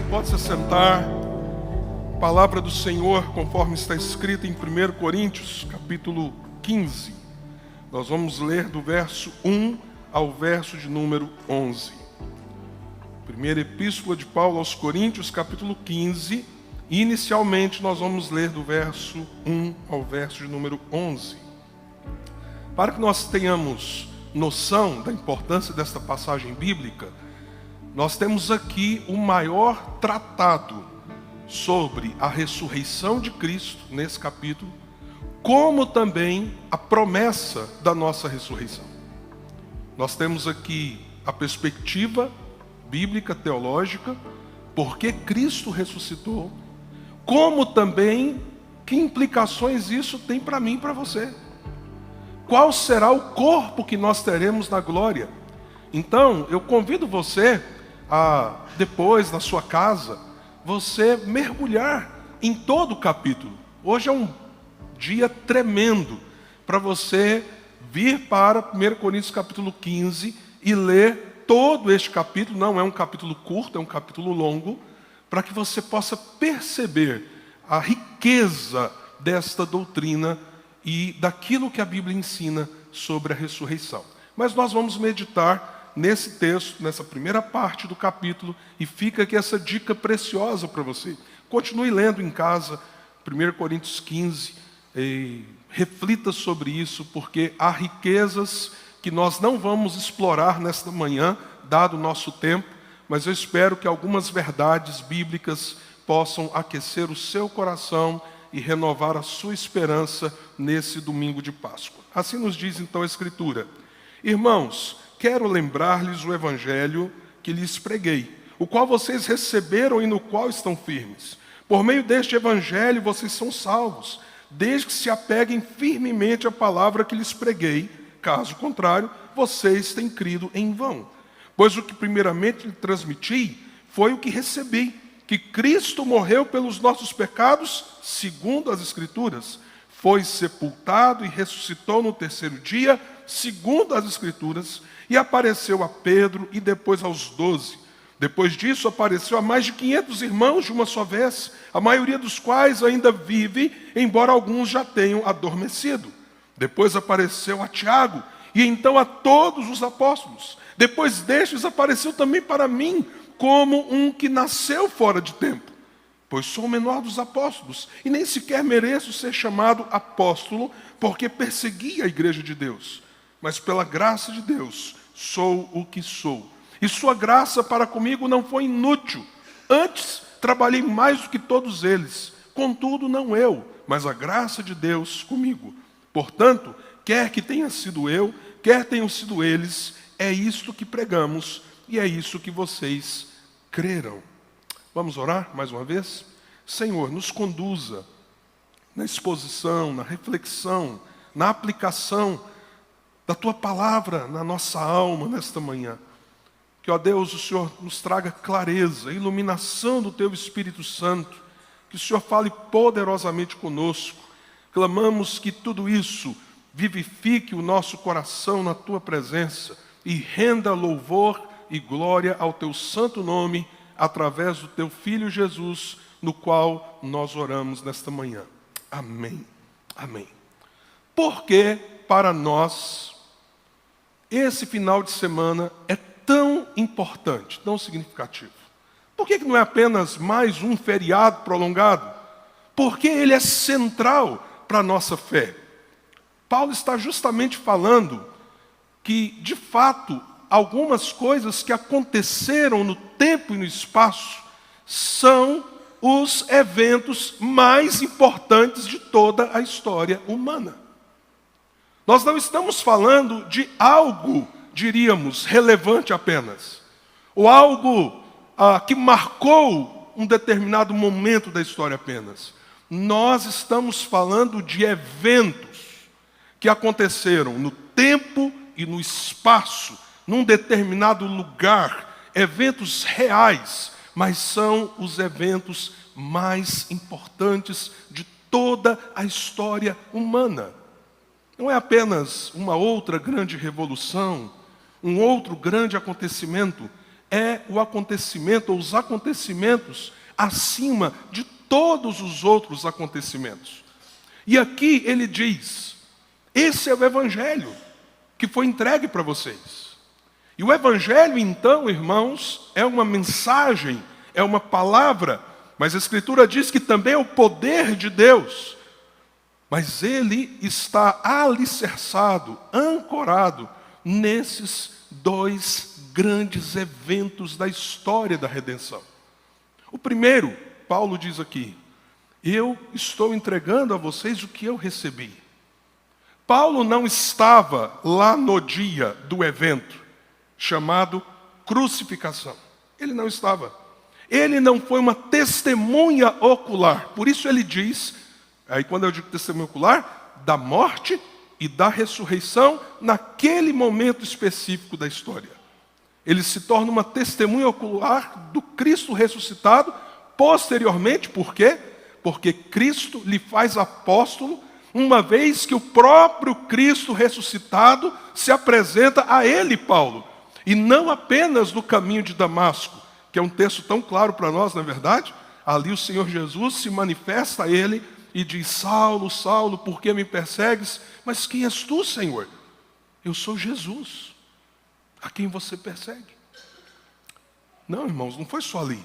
pode se sentar. Palavra do Senhor, conforme está escrita em 1 Coríntios, capítulo 15. Nós vamos ler do verso 1 ao verso de número 11. Primeira Epístola de Paulo aos Coríntios, capítulo 15. E inicialmente nós vamos ler do verso 1 ao verso de número 11. Para que nós tenhamos noção da importância desta passagem bíblica, nós temos aqui o maior tratado sobre a ressurreição de Cristo, nesse capítulo, como também a promessa da nossa ressurreição. Nós temos aqui a perspectiva bíblica, teológica, porque Cristo ressuscitou, como também que implicações isso tem para mim e para você. Qual será o corpo que nós teremos na glória? Então, eu convido você a, depois, na sua casa, você mergulhar em todo o capítulo. Hoje é um dia tremendo para você vir para 1 Coríntios capítulo 15 e ler todo este capítulo. Não é um capítulo curto, é um capítulo longo, para que você possa perceber a riqueza desta doutrina e daquilo que a Bíblia ensina sobre a ressurreição. Mas nós vamos meditar nesse texto, nessa primeira parte do capítulo, e fica aqui essa dica preciosa para você. Continue lendo em casa 1 Coríntios 15, e reflita sobre isso, porque há riquezas que nós não vamos explorar nesta manhã, dado o nosso tempo, mas eu espero que algumas verdades bíblicas possam aquecer o seu coração e renovar a sua esperança nesse domingo de Páscoa. Assim nos diz então a Escritura: Irmãos, quero lembrar-lhes o evangelho que lhes preguei, o qual vocês receberam e no qual estão firmes. Por meio deste evangelho vocês são salvos, desde que se apeguem firmemente à palavra que lhes preguei. Caso contrário, vocês têm crido em vão. Pois o que primeiramente lhe transmiti foi o que recebi, que Cristo morreu pelos nossos pecados, segundo as Escrituras, foi sepultado e ressuscitou no terceiro dia, segundo as Escrituras, e apareceu a Pedro e depois aos 12. Depois disso apareceu a mais de 500 irmãos de uma só vez, a maioria dos quais ainda vive, embora alguns já tenham adormecido. Depois apareceu a Tiago, e então a todos os apóstolos. Depois destes apareceu também para mim, como um que nasceu fora de tempo, pois sou o menor dos apóstolos, e nem sequer mereço ser chamado apóstolo, porque persegui a igreja de Deus. Mas pela graça de Deus, sou o que sou. E sua graça para comigo não foi inútil. Antes, trabalhei mais do que todos eles. Contudo, não eu, mas a graça de Deus comigo. Portanto, quer que tenha sido eu, quer tenham sido eles, é isto que pregamos e é isso que vocês creram. Vamos orar mais uma vez? Senhor, nos conduza na exposição, na reflexão, na aplicação da Tua palavra na nossa alma nesta manhã. Que, ó Deus, o Senhor nos traga clareza, iluminação do Teu Espírito Santo. Que o Senhor fale poderosamente conosco. Clamamos que tudo isso vivifique o nosso coração na Tua presença e renda louvor e glória ao Teu santo nome, através do Teu Filho Jesus, no qual nós oramos nesta manhã. Amém. Amém. Por que para nós esse final de semana é tão importante, tão significativo? Por que não é apenas mais um feriado prolongado? Porque ele é central para a nossa fé. Paulo está justamente falando que, de fato, algumas coisas que aconteceram no tempo e no espaço são os eventos mais importantes de toda a história humana. Nós não estamos falando de algo, diríamos, relevante apenas, ou algo que marcou um determinado momento da história apenas. Nós estamos falando de eventos que aconteceram no tempo e no espaço, num determinado lugar, eventos reais, mas são os eventos mais importantes de toda a história humana. Não é apenas uma outra grande revolução, um outro grande acontecimento, é o acontecimento, ou os acontecimentos, acima de todos os outros acontecimentos. E aqui ele diz, esse é o Evangelho que foi entregue para vocês. E o Evangelho, então, irmãos, é uma mensagem, é uma palavra, mas a Escritura diz que também é o poder de Deus. Mas ele está alicerçado, ancorado, nesses dois grandes eventos da história da redenção. O primeiro, Paulo diz aqui, eu estou entregando a vocês o que eu recebi. Paulo não estava lá no dia do evento, chamado crucificação. Ele não estava. Ele não foi uma testemunha ocular. Por isso ele diz, aí quando eu digo testemunha ocular, da morte e da ressurreição naquele momento específico da história. Ele se torna uma testemunha ocular do Cristo ressuscitado, posteriormente, por quê? Porque Cristo lhe faz apóstolo, uma vez que o próprio Cristo ressuscitado se apresenta a ele, Paulo. E não apenas no caminho de Damasco, que é um texto tão claro para nós, não é verdade? Ali o Senhor Jesus se manifesta a ele e diz, Saulo, Saulo, por que me persegues? Mas quem és tu, Senhor? Eu sou Jesus, a quem você persegue. Não, irmãos, não foi só ali.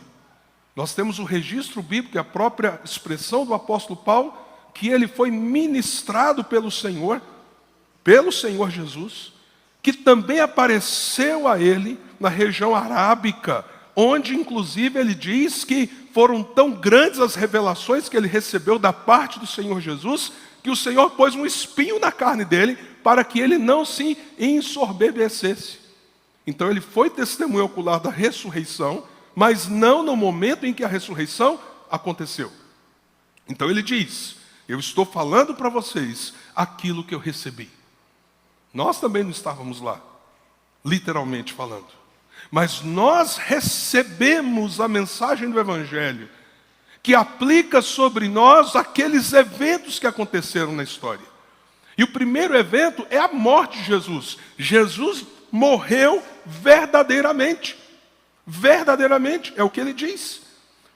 Nós temos o registro bíblico, a própria expressão do apóstolo Paulo, que ele foi ministrado pelo Senhor Jesus, que também apareceu a ele na região arábica, onde inclusive ele diz que foram tão grandes as revelações que ele recebeu da parte do Senhor Jesus, que o Senhor pôs um espinho na carne dele, para que ele não se ensoberbecesse. Então ele foi testemunha ocular da ressurreição, mas não no momento em que a ressurreição aconteceu. Então ele diz, eu estou falando para vocês aquilo que eu recebi. Nós também não estávamos lá, literalmente falando. Mas nós recebemos a mensagem do Evangelho, que aplica sobre nós aqueles eventos que aconteceram na história. E o primeiro evento é a morte de Jesus. Jesus morreu verdadeiramente. Verdadeiramente, é o que ele diz.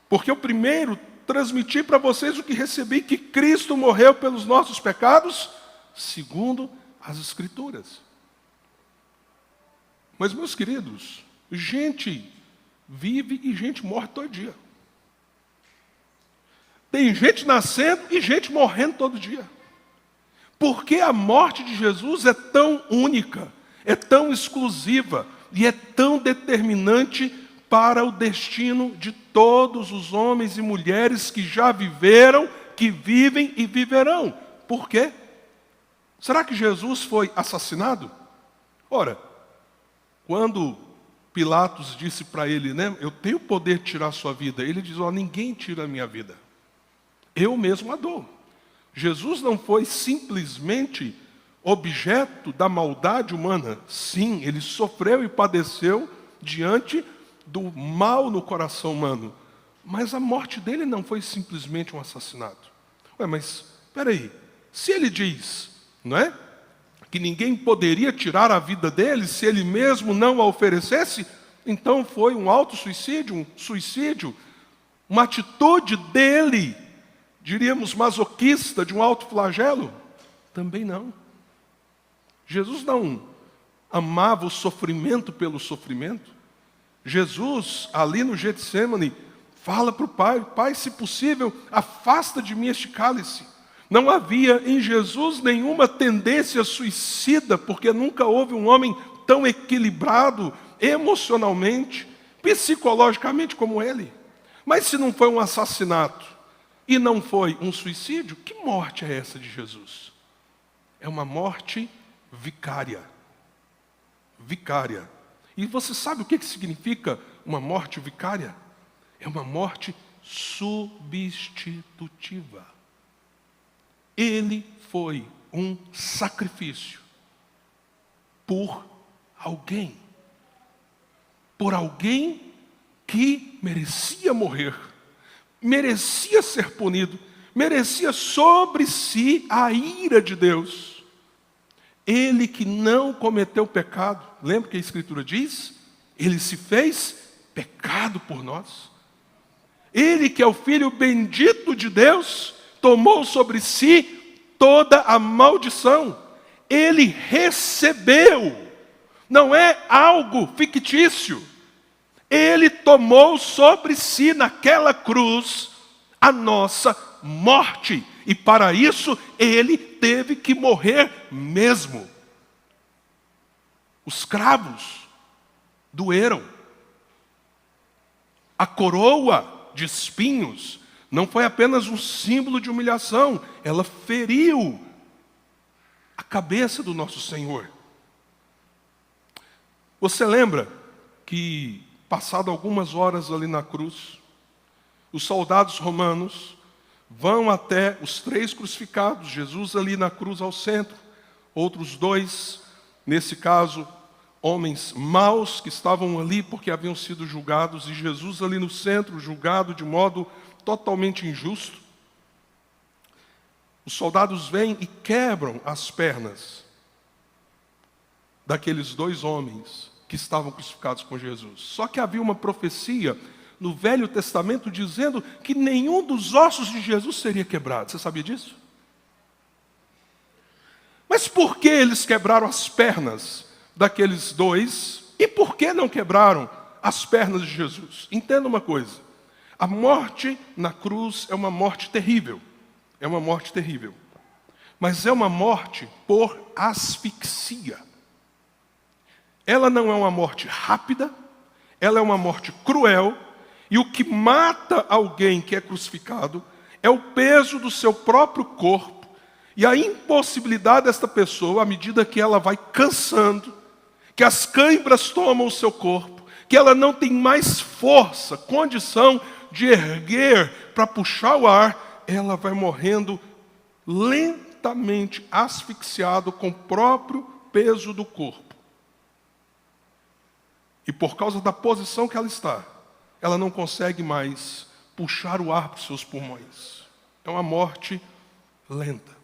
Porque o primeiro, transmiti para vocês o que recebi, que Cristo morreu pelos nossos pecados, segundo as Escrituras. Mas, meus queridos, gente vive e gente morre todo dia. Tem gente nascendo e gente morrendo todo dia. Por que a morte de Jesus é tão única, é tão exclusiva e é tão determinante para o destino de todos os homens e mulheres que já viveram, que vivem e viverão? Por quê? Será que Jesus foi assassinado? Ora, quando Pilatos disse para ele, né, eu tenho o poder de tirar a sua vida, ele diz, ninguém tira a minha vida, eu mesmo a dou. Jesus não foi simplesmente objeto da maldade humana. Sim, ele sofreu e padeceu diante do mal no coração humano. Mas a morte dele não foi simplesmente um assassinato. Mas, espera aí, se ele diz, não é, que ninguém poderia tirar a vida dele se ele mesmo não a oferecesse, então foi um autossuicídio, um suicídio, uma atitude dele, diríamos masoquista, de um autoflagelo? Também não. Jesus não amava o sofrimento pelo sofrimento. Jesus, ali no Getsemane, fala para o Pai, Pai, se possível, afasta de mim este cálice. Não havia em Jesus nenhuma tendência suicida, porque nunca houve um homem tão equilibrado emocionalmente, psicologicamente como ele. Mas se não foi um assassinato e não foi um suicídio, que morte é essa de Jesus? É uma morte vicária. Vicária. E você sabe o que significa uma morte vicária? É uma morte substitutiva. Ele foi um sacrifício por alguém. Por alguém que merecia morrer, merecia ser punido, merecia sobre si a ira de Deus. Ele que não cometeu pecado, lembra que a Escritura diz? Ele se fez pecado por nós. Ele, que é o Filho bendito de Deus, tomou sobre si toda a maldição. Ele recebeu. Não é algo fictício. Ele tomou sobre si naquela cruz a nossa morte. E para isso ele teve que morrer mesmo. Os cravos doeram. A coroa de espinhos não foi apenas um símbolo de humilhação, ela feriu a cabeça do nosso Senhor. Você lembra que, passado algumas horas ali na cruz, os soldados romanos vão até os 3 crucificados, Jesus ali na cruz ao centro, outros 2, nesse caso, homens maus que estavam ali porque haviam sido julgados, e Jesus ali no centro, julgado de modo totalmente injusto. Os soldados vêm e quebram as pernas daqueles 2 homens que estavam crucificados com Jesus. Só que havia uma profecia no Velho Testamento dizendo que nenhum dos ossos de Jesus seria quebrado. Você sabia disso? Mas por que eles quebraram as pernas daqueles 2, e por que não quebraram as pernas de Jesus? Entenda uma coisa, a morte na cruz é uma morte terrível, mas é uma morte por asfixia. Ela não é uma morte rápida, ela é uma morte cruel, e o que mata alguém que é crucificado é o peso do seu próprio corpo, e a impossibilidade desta pessoa, à medida que ela vai cansando, que as câimbras tomam o seu corpo, que ela não tem mais força, condição de erguer para puxar o ar, ela vai morrendo lentamente, asfixiado com o próprio peso do corpo. E por causa da posição que ela está, ela não consegue mais puxar o ar para os seus pulmões. É uma morte lenta.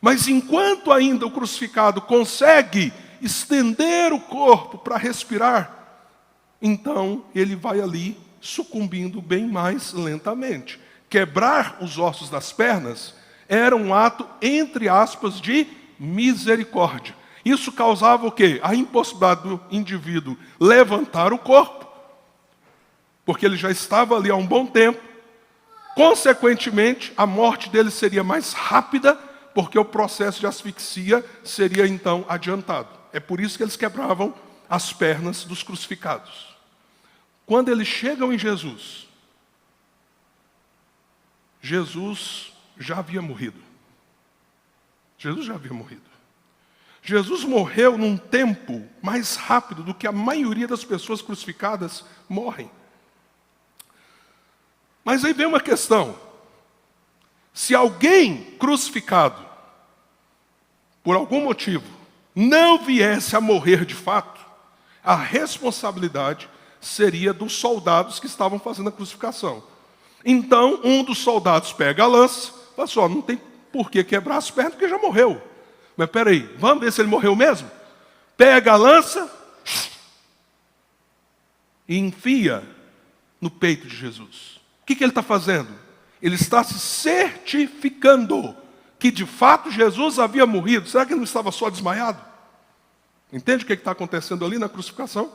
Mas enquanto ainda o crucificado consegue estender o corpo para respirar, então ele vai ali sucumbindo bem mais lentamente. Quebrar os ossos das pernas era um ato, entre aspas, de misericórdia. Isso causava o quê? A impossibilidade do indivíduo levantar o corpo, porque ele já estava ali há um bom tempo. Consequentemente, a morte dele seria mais rápida, porque o processo de asfixia seria então adiantado. É por isso que eles quebravam as pernas dos crucificados. Quando eles chegam em Jesus, Jesus já havia morrido. Jesus morreu num tempo mais rápido do que a maioria das pessoas crucificadas morrem. Mas aí vem uma questão. Se alguém crucificado, por algum motivo, não viesse a morrer de fato, a responsabilidade seria dos soldados que estavam fazendo a crucificação. Então, um dos soldados pega a lança, fala assim, não tem por que quebrar as pernas, porque já morreu. Mas peraí, vamos ver se ele morreu mesmo? Pega a lança e enfia no peito de Jesus. O que ele está fazendo? Ele está se certificando que de fato Jesus havia morrido. Será que ele não estava só desmaiado? Entende o que está acontecendo ali na crucificação?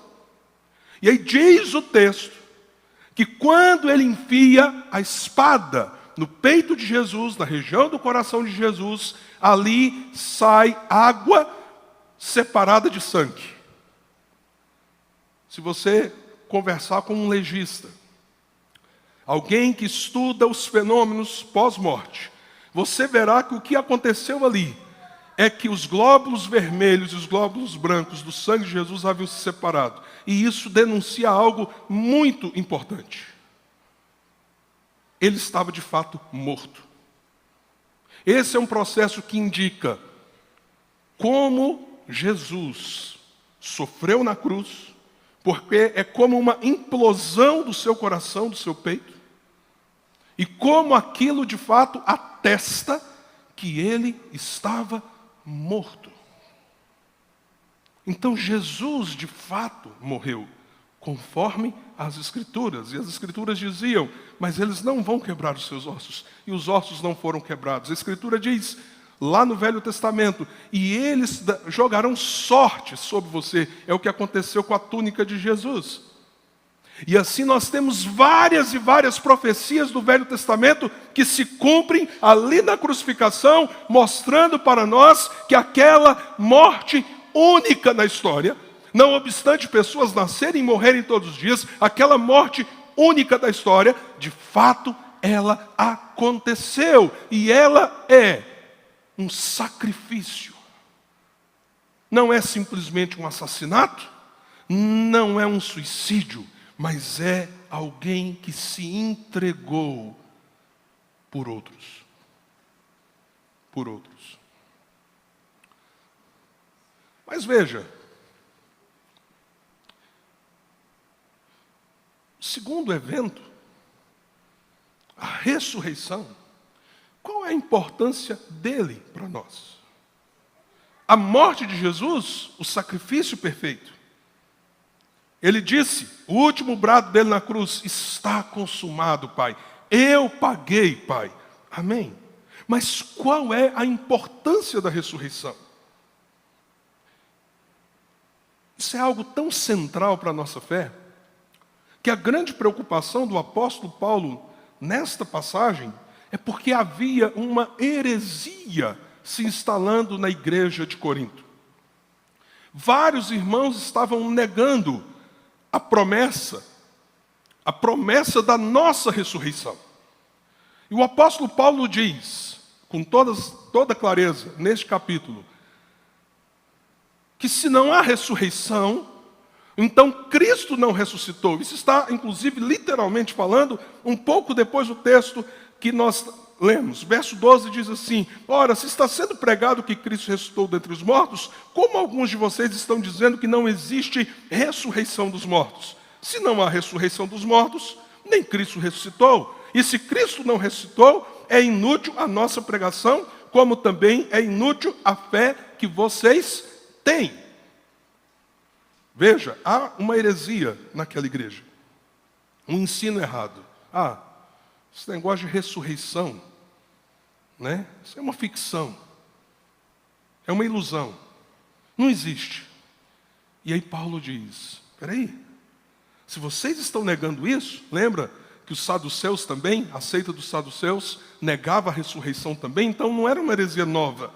E aí diz o texto que quando ele enfia a espada no peito de Jesus, na região do coração de Jesus, ali sai água separada de sangue. Se você conversar com um legista, alguém que estuda os fenômenos pós-morte, você verá que o que aconteceu ali é que os glóbulos vermelhos e os glóbulos brancos do sangue de Jesus haviam se separado. E isso denuncia algo muito importante. Ele estava de fato morto. Esse é um processo que indica como Jesus sofreu na cruz, porque é como uma implosão do seu coração, do seu peito, e como aquilo de fato atesta que ele estava morto. Então Jesus de fato morreu conforme as Escrituras. E as Escrituras diziam, mas eles não vão quebrar os seus ossos. E os ossos não foram quebrados. A Escritura diz, lá no Velho Testamento, e eles jogarão sorte sobre você. É o que aconteceu com a túnica de Jesus. E assim nós temos várias e várias profecias do Velho Testamento que se cumprem ali na crucificação, mostrando para nós que aquela morte única na história, não obstante pessoas nascerem e morrerem todos os dias, aquela morte única da história, de fato, ela aconteceu. E ela é um sacrifício. Não é simplesmente um assassinato, não é um suicídio, mas é alguém que se entregou por outros. Por outros. Mas veja, o segundo evento, a ressurreição, qual é a importância dele para nós? A morte de Jesus, o sacrifício perfeito. Ele disse, o último brado dele na cruz, está consumado, Pai. Eu paguei, Pai. Amém. Mas qual é a importância da ressurreição? Isso é algo tão central para a nossa fé, que a grande preocupação do apóstolo Paulo nesta passagem é porque havia uma heresia se instalando na igreja de Corinto. Vários irmãos estavam negando a promessa da nossa ressurreição. E o apóstolo Paulo diz, com toda clareza, neste capítulo, que se não há ressurreição, então Cristo não ressuscitou. Isso está, inclusive, literalmente falando, um pouco depois do texto que nós lemos. Verso 12 diz assim, ora, se está sendo pregado que Cristo ressuscitou dentre os mortos, como alguns de vocês estão dizendo que não existe ressurreição dos mortos? Se não há ressurreição dos mortos, nem Cristo ressuscitou. E se Cristo não ressuscitou, é inútil a nossa pregação, como também é inútil a fé que vocês têm. Veja, há uma heresia naquela igreja. Um ensino errado. Esse negócio de ressurreição, né? Isso é uma ficção. É uma ilusão. Não existe. E aí Paulo diz, espera aí, se vocês estão negando isso, lembra que os saduceus também, a seita dos saduceus, negava a ressurreição também, então não era uma heresia nova.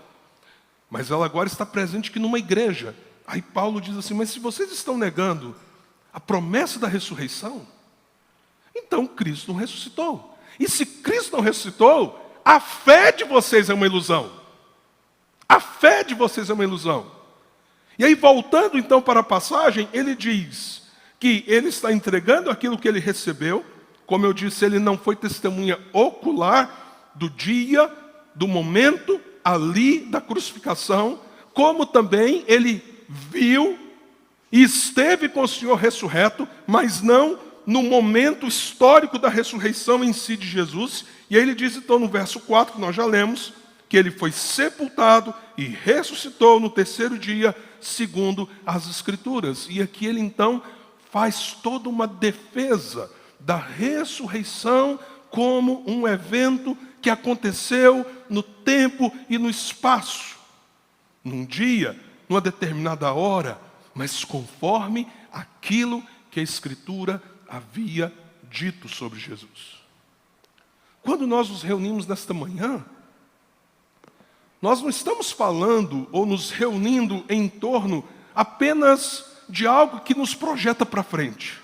Mas ela agora está presente aqui numa igreja. Aí Paulo diz assim, mas se vocês estão negando a promessa da ressurreição, então Cristo não ressuscitou. E se Cristo não ressuscitou, a fé de vocês é uma ilusão. A fé de vocês é uma ilusão. E aí, voltando então para a passagem, ele diz que ele está entregando aquilo que ele recebeu. Como eu disse, ele não foi testemunha ocular do dia, do momento ali da crucificação, como também ele viu e esteve com o Senhor ressurreto, mas não no momento histórico da ressurreição em si de Jesus. E aí ele diz então no verso 4, que nós já lemos, que ele foi sepultado e ressuscitou no terceiro dia, segundo as Escrituras. E aqui ele então faz toda uma defesa da ressurreição como um evento que aconteceu no tempo e no espaço, num dia, numa determinada hora, mas conforme aquilo que a Escritura havia dito sobre Jesus. Quando nós nos reunimos nesta manhã, nós não estamos falando ou nos reunindo em torno apenas de algo que nos projeta para frente.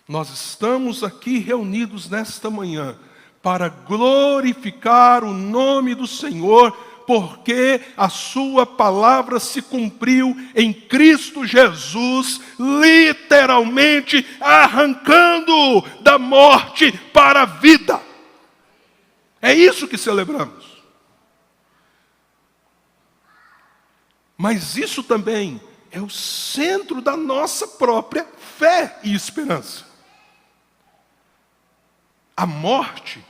Nós estamos aqui reunidos nesta manhã para glorificar o nome do Senhor, porque a sua palavra se cumpriu em Cristo Jesus, literalmente arrancando da morte para a vida. É isso que celebramos. Mas isso também é o centro da nossa própria fé e esperança. A morte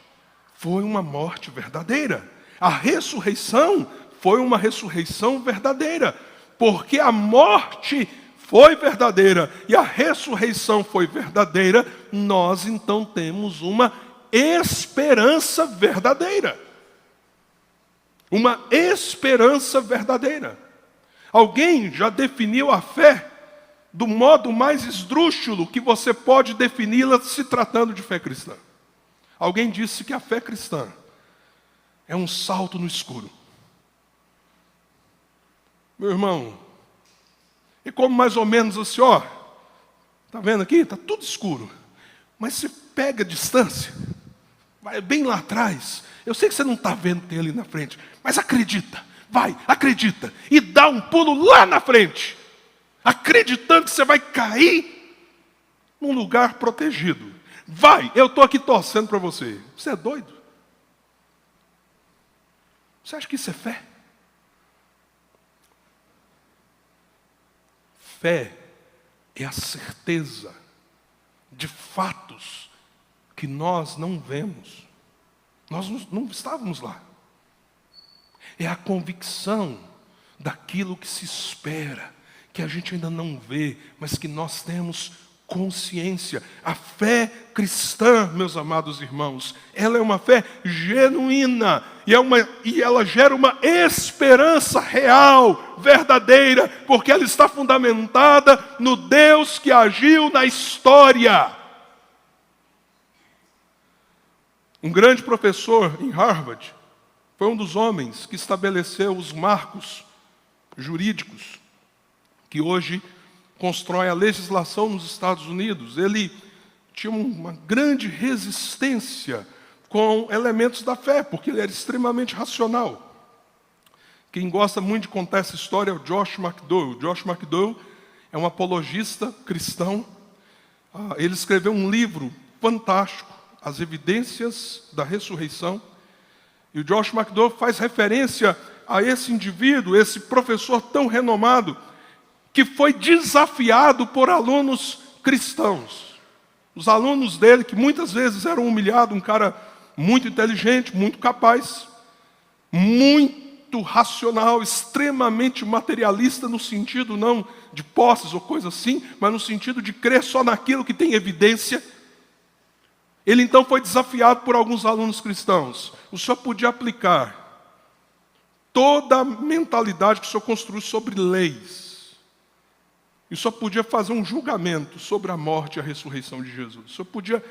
foi uma morte verdadeira. A ressurreição foi uma ressurreição verdadeira. Porque a morte foi verdadeira e a ressurreição foi verdadeira, nós então temos uma esperança verdadeira. Uma esperança verdadeira. Alguém já definiu a fé do modo mais esdrúxulo que você pode defini-la se tratando de fé cristã. Alguém disse que a fé cristã é um salto no escuro. Meu irmão, é como mais ou menos assim, ó, tá vendo aqui? Tá tudo escuro. Mas você pega a distância, vai bem lá atrás. Eu sei que você não está vendo tem ali na frente, mas acredita, vai, acredita. E dá um pulo lá na frente, acreditando que você vai cair num lugar protegido. Vai, eu estou aqui torcendo para você. Você é doido? Você acha que isso é fé? Fé é a certeza de fatos que nós não vemos. Nós não estávamos lá. É a convicção daquilo que se espera, que a gente ainda não vê, mas que nós temos consciência. A fé cristã, meus amados irmãos, ela é uma fé genuína e ela gera uma esperança real, verdadeira, porque ela está fundamentada no Deus que agiu na história. Um grande professor em Harvard foi um dos homens que estabeleceu os marcos jurídicos que hoje constrói a legislação nos Estados Unidos. Ele tinha uma grande resistência com elementos da fé, porque ele era extremamente racional. Quem gosta muito de contar essa história é o Josh McDowell. Josh McDowell é um apologista cristão. Ele escreveu um livro fantástico, As Evidências da Ressurreição. E o Josh McDowell faz referência a esse indivíduo, esse professor tão renomado, que foi desafiado por alunos cristãos. Os alunos dele, que muitas vezes eram humilhados, um cara muito inteligente, muito capaz, muito racional, extremamente materialista, no sentido não de posses ou coisa assim, mas no sentido de crer só naquilo que tem evidência. Ele então foi desafiado por alguns alunos cristãos. O senhor podia aplicar toda a mentalidade que o senhor construiu sobre leis, e só podia fazer um julgamento sobre a morte e a ressurreição de Jesus. Só podia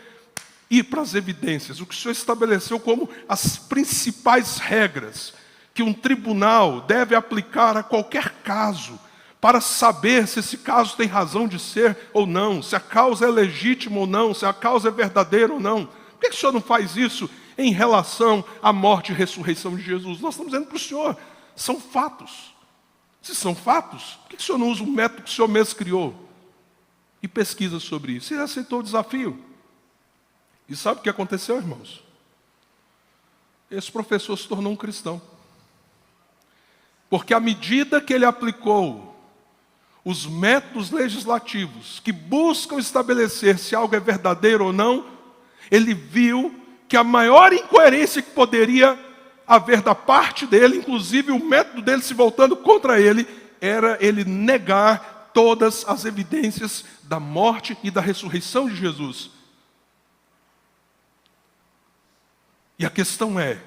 ir para as evidências, o que o Senhor estabeleceu como as principais regras que um tribunal deve aplicar a qualquer caso, para saber se esse caso tem razão de ser ou não, se a causa é legítima ou não, se a causa é verdadeira ou não. Por que o Senhor não faz isso em relação à morte e ressurreição de Jesus? Nós estamos dizendo para o Senhor, são fatos. Se são fatos, por que o Senhor não usa o método que o Senhor mesmo criou? E pesquisa sobre isso. Ele aceitou o desafio. E sabe o que aconteceu, irmãos? Esse professor se tornou um cristão. Porque à medida que ele aplicou os métodos legislativos que buscam estabelecer se algo é verdadeiro ou não, ele viu que a maior incoerência que poderia haver da parte dele, inclusive o método dele se voltando contra ele, era ele negar todas as evidências da morte e da ressurreição de Jesus. E a questão é,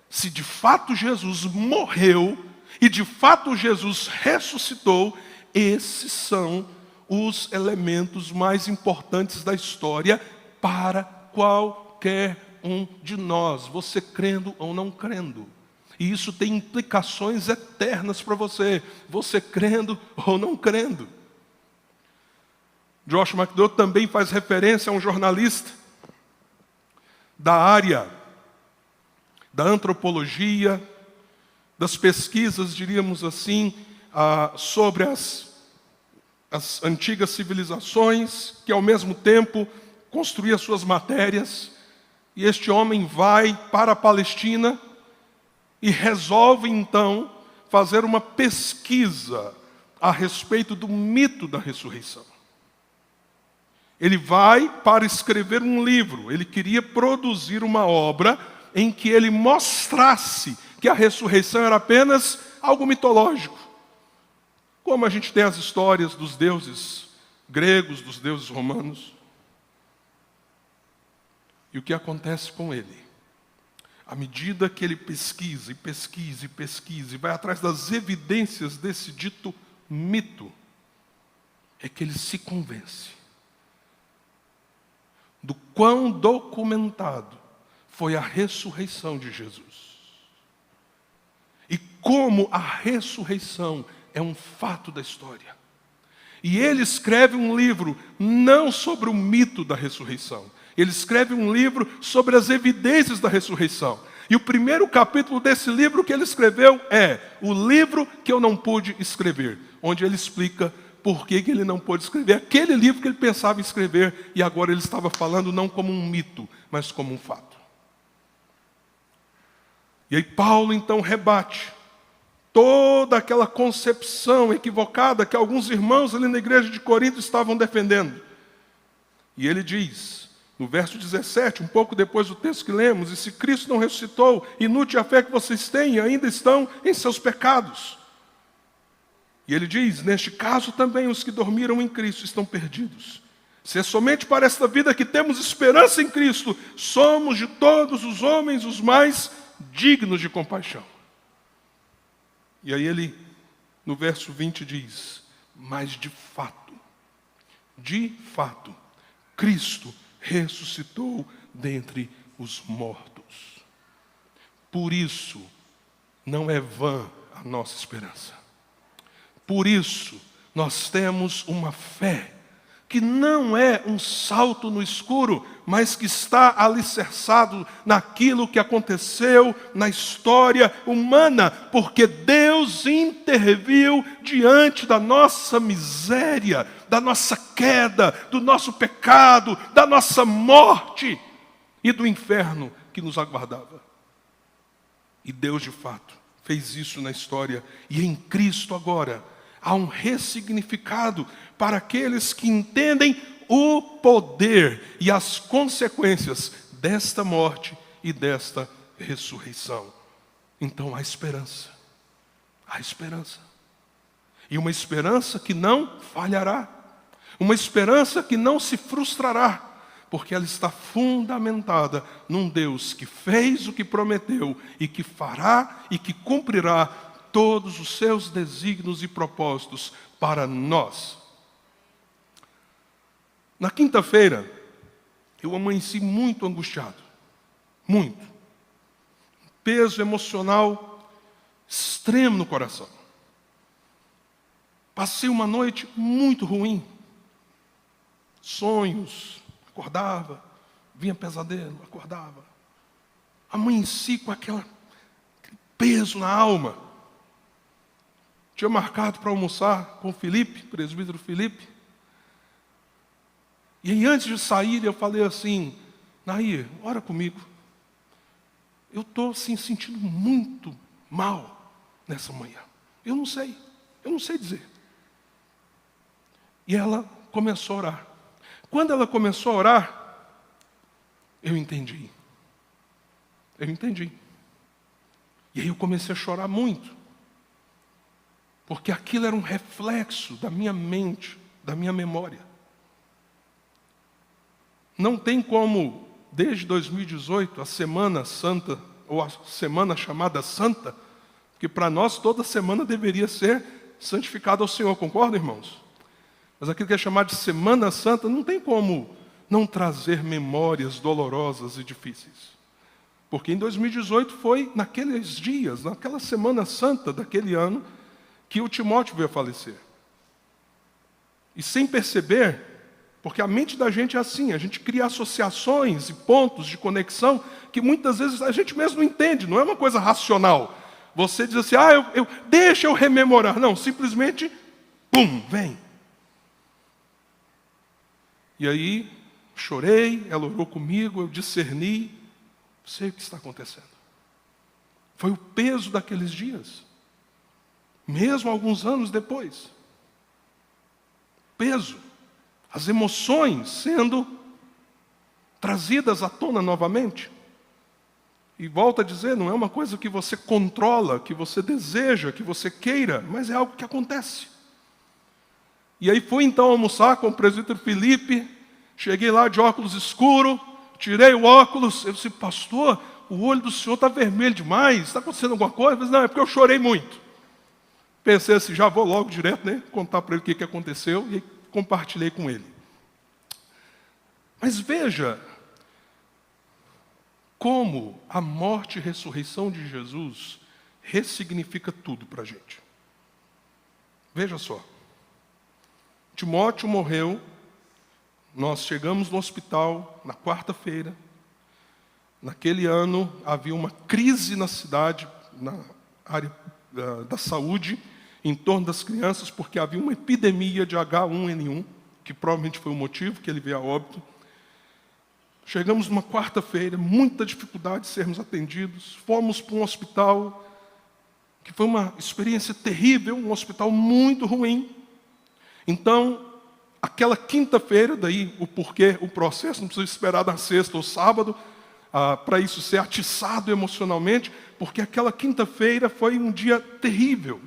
se de fato Jesus morreu e de fato Jesus ressuscitou, esses são os elementos mais importantes da história para qualquer um de nós, você crendo ou não crendo. E isso tem implicações eternas para você crendo ou não crendo. Josh McDowell também faz referência a um jornalista da área da antropologia, das pesquisas, diríamos assim, sobre as antigas civilizações, que ao mesmo tempo construía suas matérias. E este homem vai para a Palestina e resolve então fazer uma pesquisa a respeito do mito da ressurreição. Ele vai para escrever um livro, ele queria produzir uma obra em que ele mostrasse que a ressurreição era apenas algo mitológico. como a gente tem as histórias dos deuses gregos, dos deuses romanos. E o que acontece com ele? À medida que ele pesquisa, e pesquisa, e pesquisa, e vai atrás das evidências desse dito mito, é que ele se convence do quão documentado foi a ressurreição de Jesus. E como a ressurreição é um fato da história. E ele escreve um livro não sobre o mito da ressurreição. Ele escreve um livro sobre as evidências da ressurreição. E o primeiro capítulo desse livro que ele escreveu é o livro que eu não pude escrever, onde ele explica por que ele não pôde escrever aquele livro que ele pensava em escrever, e agora ele estava falando não como um mito, mas como um fato. E aí Paulo então rebate toda aquela concepção equivocada que alguns irmãos ali na igreja de Corinto estavam defendendo. E ele diz, no verso 17, um pouco depois do texto que lemos, e se Cristo não ressuscitou, inútil a fé que vocês têm, ainda estão em seus pecados. E ele diz, neste caso também os que dormiram em Cristo estão perdidos. Se é somente para esta vida que temos esperança em Cristo, somos de todos os homens os mais dignos de compaixão. E aí ele, no verso 20 diz, mas de fato, Cristo ressuscitou dentre os mortos. Por isso, não é vã a nossa esperança. Por isso, nós temos uma fé que não é um salto no escuro, mas que está alicerçado naquilo que aconteceu na história humana, porque Deus interviu diante da nossa miséria, da nossa queda, do nosso pecado, da nossa morte e do inferno que nos aguardava. E Deus, de fato, fez isso na história, e em Cristo agora há um ressignificado para aqueles que entendem o poder e as consequências desta morte e desta ressurreição. Então há esperança. Há esperança. E uma esperança que não falhará. Uma esperança que não se frustrará. Porque ela está fundamentada num Deus que fez o que prometeu e que fará e que cumprirá todos os seus desígnios e propósitos para nós. Na quinta-feira, eu amanheci muito angustiado. Muito. Um peso emocional extremo no coração. Passei uma noite muito ruim. Sonhos, acordava, vinha pesadelo, acordava. Amanheci com aquele peso na alma. Tinha marcado para almoçar com o Felipe, presbítero Felipe. E aí, antes de sair, eu falei assim, Nair, ora comigo. Eu estou assim, sentindo muito mal nessa manhã. Eu não sei dizer. E ela começou a orar. Quando ela começou a orar, eu entendi. E aí eu comecei a chorar muito. Porque aquilo era um reflexo da minha mente, da minha memória. Não tem como, desde 2018, a Semana Santa, ou a semana chamada Santa, porque para nós toda semana deveria ser santificada ao Senhor, concorda, irmãos? Mas aquilo que é chamado de Semana Santa, não tem como não trazer memórias dolorosas e difíceis. Porque em 2018 foi naqueles dias, naquela Semana Santa daquele ano, que o Timóteo veio a falecer. E sem perceber, porque a mente da gente é assim, a gente cria associações e pontos de conexão que muitas vezes a gente mesmo não entende, não é uma coisa racional. Você diz assim, deixa eu rememorar. Não, simplesmente, pum, vem. E aí, chorei, ela orou comigo, eu discerni, sei o que está acontecendo. Foi o peso daqueles dias. Mesmo alguns anos depois. Peso. As emoções sendo trazidas à tona novamente. E volto a dizer, não é uma coisa que você controla, que você deseja, que você queira, mas é algo que acontece. E aí fui então almoçar com o presbítero Felipe, cheguei lá de óculos escuro, tirei o óculos, eu disse, pastor, o olho do senhor está vermelho demais, está acontecendo alguma coisa? Eu disse, não, é porque eu chorei muito. Pensei assim, já vou logo direto, né, contar para ele o que aconteceu, e compartilhei com ele. Mas veja como a morte e ressurreição de Jesus ressignifica tudo para a gente. Veja só. Timóteo morreu, nós chegamos no hospital na quarta-feira. Naquele ano havia uma crise na cidade, na área da saúde, em torno das crianças, porque havia uma epidemia de H1N1, que provavelmente foi o motivo que ele veio a óbito. Chegamos numa quarta-feira, muita dificuldade de sermos atendidos. Fomos para um hospital que foi uma experiência terrível, um hospital muito ruim. Então, aquela quinta-feira, daí o porquê, o processo, não precisa esperar na sexta ou sábado, para isso ser atiçado emocionalmente, porque aquela quinta-feira foi um dia terrível,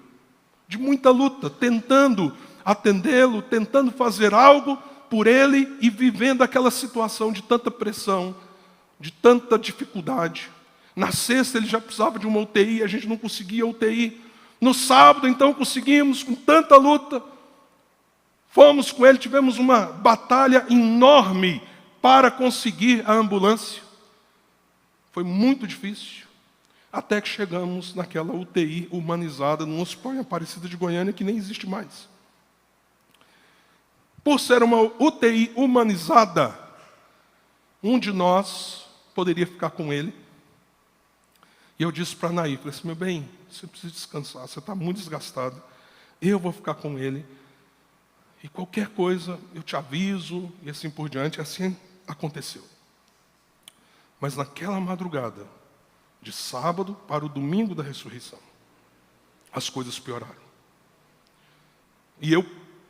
de muita luta, tentando atendê-lo, tentando fazer algo por ele e vivendo aquela situação de tanta pressão, de tanta dificuldade. Na sexta ele já precisava de uma UTI, a gente não conseguia UTI. No sábado, então, conseguimos, com tanta luta. Fomos com ele, tivemos uma batalha enorme para conseguir a ambulância. Foi muito difícil, até que chegamos naquela UTI humanizada, num hospital em Aparecida de Goiânia, que nem existe mais. Por ser uma UTI humanizada, um de nós poderia ficar com ele. E eu disse para a Naí, falei assim, meu bem, você precisa descansar, você está muito desgastado, eu vou ficar com ele, e qualquer coisa eu te aviso, e assim por diante, assim aconteceu. Mas naquela madrugada, de sábado para o domingo da ressurreição, as coisas pioraram. E eu,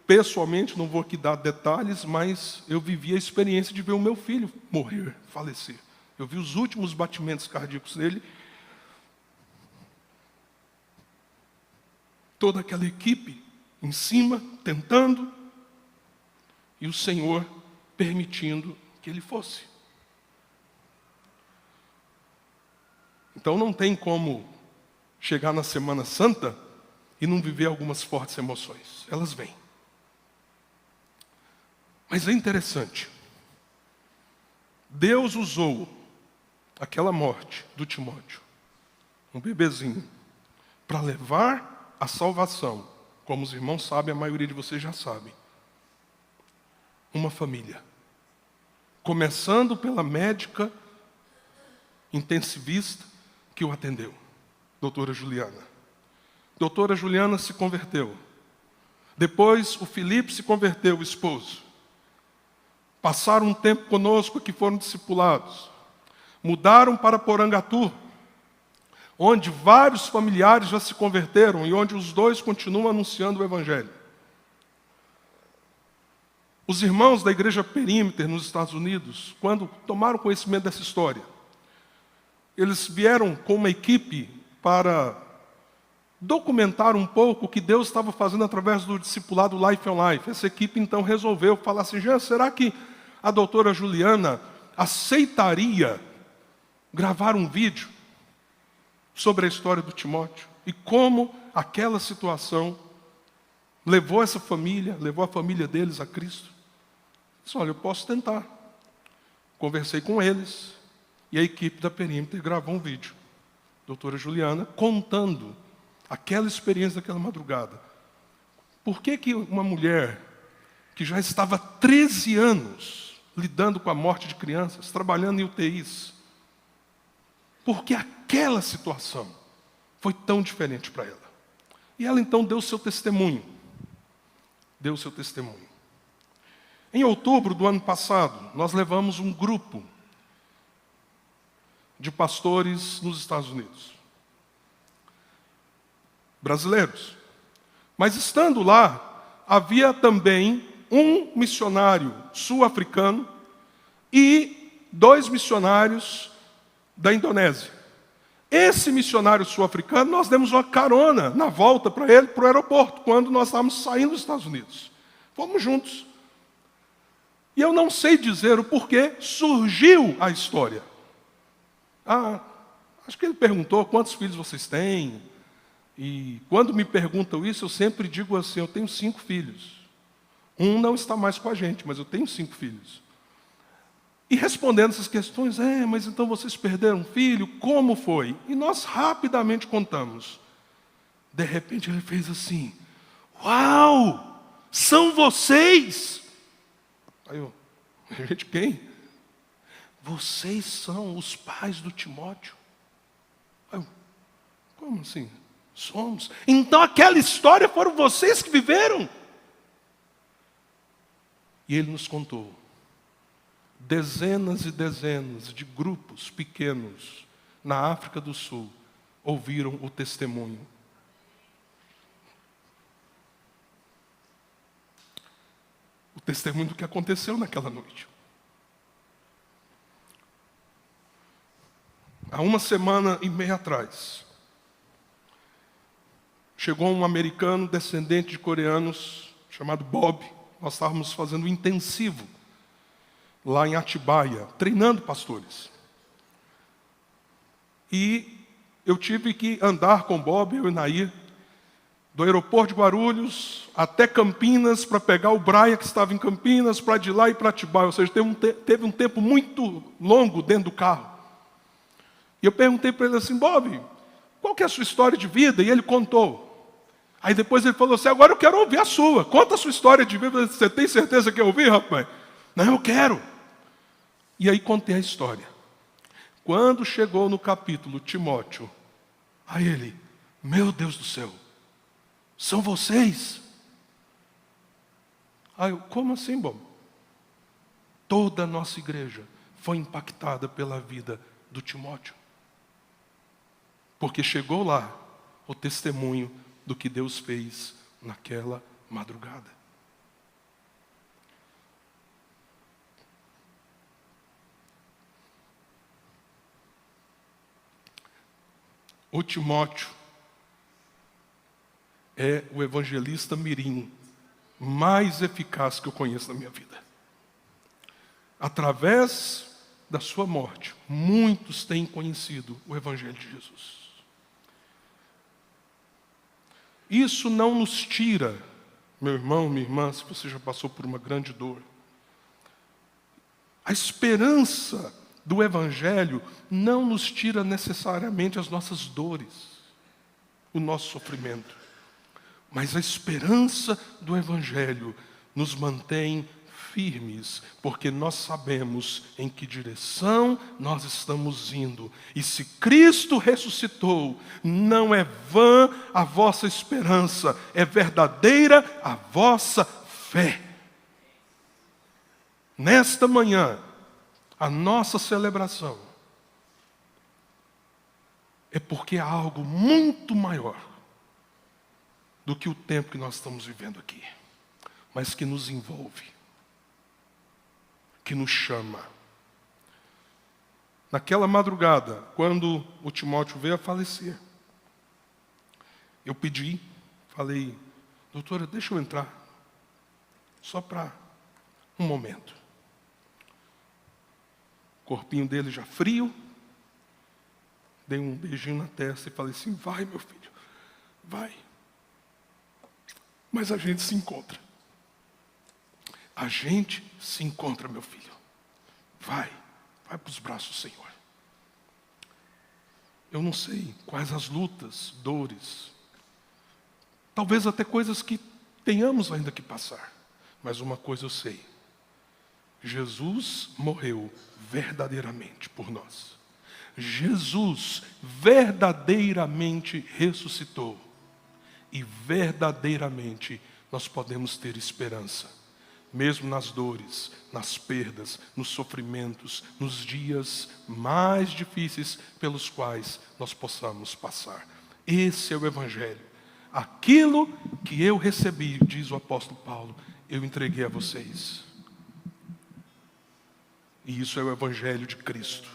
pessoalmente, não vou aqui dar detalhes, mas eu vivi a experiência de ver o meu filho morrer, falecer. Eu vi os últimos batimentos cardíacos dele. Toda aquela equipe em cima, tentando, e o Senhor permitindo que ele fosse. Então não tem como chegar na Semana Santa e não viver algumas fortes emoções. Elas vêm. Mas é interessante. Deus usou aquela morte do Timóteo, um bebezinho, para levar a salvação, como os irmãos sabem, a maioria de vocês já sabem, uma família. Começando pela médica intensivista que o atendeu, doutora Juliana. Doutora Juliana se converteu. Depois o Felipe se converteu, o esposo. Passaram um tempo conosco que foram discipulados. Mudaram para Porangatu, onde vários familiares já se converteram e onde os dois continuam anunciando o Evangelho. Os irmãos da Igreja Perímeter nos Estados Unidos, quando tomaram conhecimento dessa história, eles vieram com uma equipe para documentar um pouco o que Deus estava fazendo através do discipulado Life on Life. Essa equipe então resolveu falar assim, Jean, será que a doutora Juliana aceitaria gravar um vídeo sobre a história do Timóteo e como aquela situação levou essa família, levou a família deles a Cristo? Eu disse, olha, eu posso tentar. Conversei com eles e a equipe da Perímeter gravou um vídeo. Doutora Juliana contando aquela experiência daquela madrugada. Por que uma mulher que já estava há 13 anos lidando com a morte de crianças, trabalhando em UTIs, porque aquela situação foi tão diferente para ela? E ela então deu o seu testemunho. Deu o seu testemunho. Em outubro do ano passado, nós levamos um grupo de pastores nos Estados Unidos. Brasileiros. Mas estando lá, havia também um missionário sul-africano e 2 missionários da Indonésia. Esse missionário sul-africano, nós demos uma carona na volta para ele, para o aeroporto, quando nós estávamos saindo dos Estados Unidos. Fomos juntos. E eu não sei dizer o porquê surgiu a história. Acho que ele perguntou quantos filhos vocês têm. E quando me perguntam isso, eu sempre digo assim, eu tenho 5 filhos. Um não está mais com a gente, mas eu tenho 5 filhos. E respondendo essas questões, mas então vocês perderam um filho? Como foi? E nós rapidamente contamos. De repente ele fez assim, uau, são vocês? Aí eu, gente, quem? Vocês são os pais do Timóteo. Aí eu, como assim? Somos. Então aquela história foram vocês que viveram? E ele nos contou. Dezenas e dezenas de grupos pequenos na África do Sul ouviram o testemunho. O testemunho do que aconteceu naquela noite. Há 1 semana e meia atrás, chegou um americano descendente de coreanos, chamado Bob. Nós estávamos fazendo um intensivo lá em Atibaia, treinando pastores. E eu tive que andar com Bob, eu e Nair, do aeroporto de Guarulhos até Campinas, para pegar o Braia, que estava em Campinas, para de lá e para Atibaia. Ou seja, teve um tempo muito longo dentro do carro. E eu perguntei para ele assim, Bob, qual que é a sua história de vida? E ele contou. Aí depois ele falou assim, agora eu quero ouvir a sua. Conta a sua história de vida. Você tem certeza que quer ouvir, rapaz? Não, eu quero. E aí contei a história. Quando chegou no capítulo Timóteo, aí ele, meu Deus do céu, são vocês? Aí eu, como assim, bom? Toda a nossa igreja foi impactada pela vida do Timóteo. Porque chegou lá o testemunho do que Deus fez naquela madrugada. O Timóteo é o evangelista mirim mais eficaz que eu conheço na minha vida. Através da sua morte, muitos têm conhecido o Evangelho de Jesus. Isso não nos tira, meu irmão, minha irmã, se você já passou por uma grande dor. A esperança do Evangelho não nos tira necessariamente as nossas dores, o nosso sofrimento. Mas a esperança do Evangelho nos mantém firmes, porque nós sabemos em que direção nós estamos indo. E se Cristo ressuscitou, não é vã a vossa esperança, é verdadeira a vossa fé. Nesta manhã, a nossa celebração é porque há algo muito maior do que o tempo que nós estamos vivendo aqui, mas que nos envolve, que nos chama. Naquela madrugada, quando o Timóteo veio a falecer, eu pedi, falei, doutora, deixa eu entrar, só para um momento. O corpinho dele já frio, dei um beijinho na testa e falei assim, vai meu filho, vai. Mas a gente se encontra. A gente se encontra, meu filho. Vai para os braços do Senhor. Eu não sei quais as lutas, dores, talvez até coisas que tenhamos ainda que passar. Mas uma coisa eu sei. Jesus morreu verdadeiramente por nós. Jesus verdadeiramente ressuscitou. E verdadeiramente nós podemos ter esperança, mesmo nas dores, nas perdas, nos sofrimentos, nos dias mais difíceis pelos quais nós possamos passar. Esse é o Evangelho. Aquilo que eu recebi, diz o apóstolo Paulo, eu entreguei a vocês. E isso é o Evangelho de Cristo,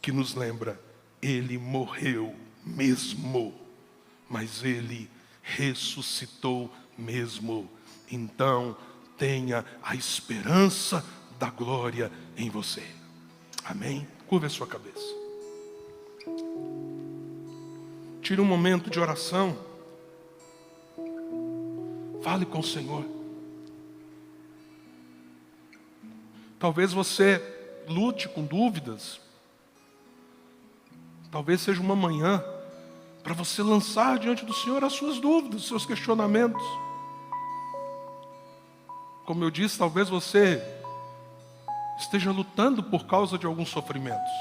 que nos lembra, Ele morreu mesmo, mas Ele ressuscitou mesmo. Então, tenha a esperança da glória em você. Amém? Curva a sua cabeça. Tire um momento de oração. Fale com o Senhor. Talvez você lute com dúvidas. Talvez seja uma manhã para você lançar diante do Senhor as suas dúvidas, os seus questionamentos. Como eu disse, talvez você esteja lutando por causa de alguns sofrimentos.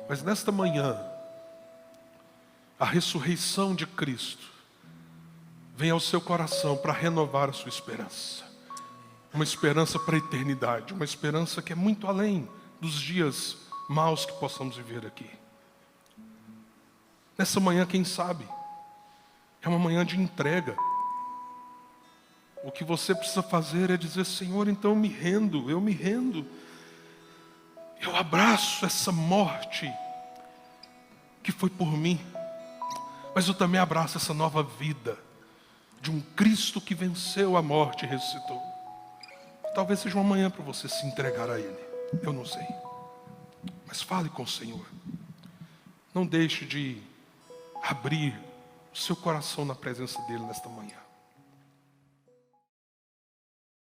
Mas nesta manhã, a ressurreição de Cristo vem ao seu coração para renovar a sua esperança. Uma esperança para a eternidade, uma esperança que é muito além dos dias maus que possamos viver aqui. Nessa manhã, quem sabe, é uma manhã de entrega. O que você precisa fazer é dizer: Senhor, então eu me rendo, eu abraço essa morte que foi por mim, mas eu também abraço essa nova vida de um Cristo que venceu a morte e ressuscitou. Talvez seja uma manhã para você se entregar a Ele, eu não sei, mas fale com o Senhor. Não deixe de abrir o seu coração na presença dEle nesta manhã.